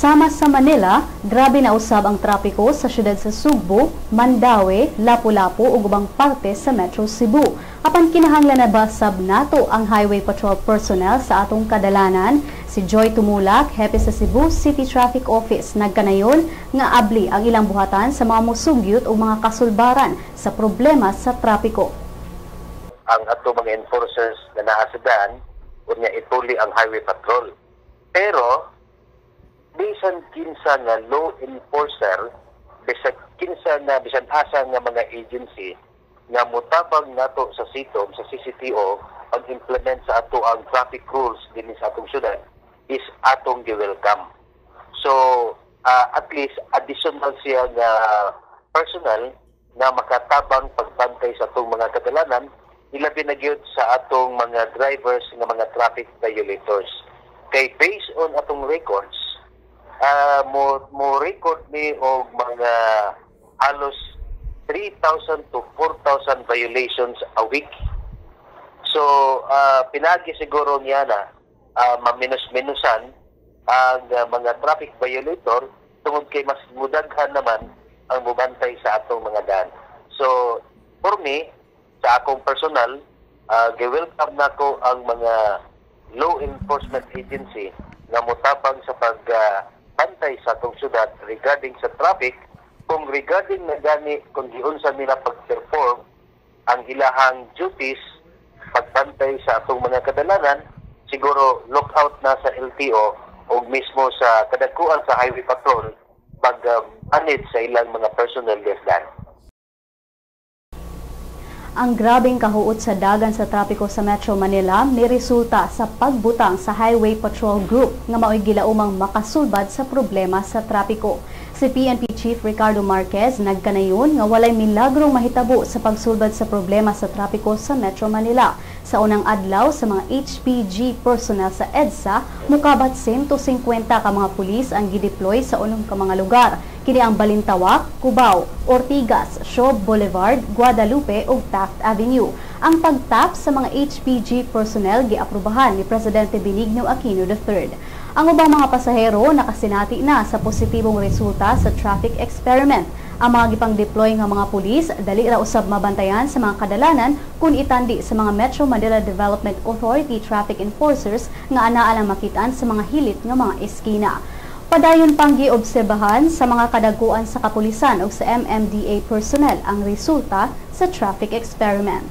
Sama sa Manila, grabe na usab ang trapiko sa syudad sa Sugbo, Mandaue, Lapu-Lapu ug ubang parte sa Metro Cebu. Apan kinahanglan na basab nato ang highway patrol personnel sa atong kadalanan. Si Joy Tumulak, hepe sa Cebu City Traffic Office, nagkanayon nga abli ang ilang buhatan sa mga musugyot o mga kasulbaran sa problema sa trapiko. Ang ato mga enforcers na naa sa daan, unya ituli ang highway patrol. Pero bisan kinsa nga law enforcer, bisan kinsa nga bisan asa nga mga agency nga mutabang nato sa SITOM, sa CCTO, pag-implement sa ato ang traffic rules din sa atong syudad is atong gi-welcome. So, at least additional siya nga personal na makatabang pagbantay sa atong mga kadalanan, ilabi na gyud sa atong mga drivers nga mga traffic violators. Kay based on atong records, mo record ni og mga halos 3,000 to 4,000 violations a week. So, pinagi siguro niya na maminus-minusan ang mga traffic violator tungod kay mas mudaghan naman ang mubantay sa atong mga daan. So, for me, sa akong personal, gi-welcome nako ang mga law enforcement agency nga mutabang sa pagbantay sa atong syudad regarding sa traffic, kung regarding na gani kung giunsa nila pag-perform ang ilahang duties pagbantay sa atong mga kadalanan, siguro lookout na sa LTO o mismo sa kadagkuan sa highway patrol pag-anid sa ilang mga personnel desdan. Ang grabing kahuot sa dagan sa trapiko sa Metro Manila niresulta sa pagbutang sa Highway Patrol Group nga mao'y gilaumang makasulbad sa problema sa trapiko. Si PNP Chief Ricardo Marquez nagkanayon nga walay milagrong mahitabo sa pagsulbad sa problema sa trapiko sa Metro Manila. Sa unang adlaw sa mga HPG personnel sa EDSA, mukabat 150 ka mga pulis ang gideploy sa unong ka mga lugar. Kini ang Balintawak, Cubao, Ortigas, Shob Boulevard, Guadalupe ug Taft Avenue. Ang pagtap sa mga HPG personnel giaprubahan ni Presidente Benigno Aquino III. Ang ubang mga pasahero nakasinati na sa positibong resulta sa traffic experiment. Ang mga gipang-deploy nga mga pulis dali ra usab mabantayan sa mga kadalanan kun itandi sa mga Metro Manila Development Authority traffic enforcers nga anaa lang makitaan sa mga hilit nga mga eskina. Padayon pang giobserbahan sa mga kadagkuan sa kapulisan o sa MMDA personnel ang resulta sa traffic experiment.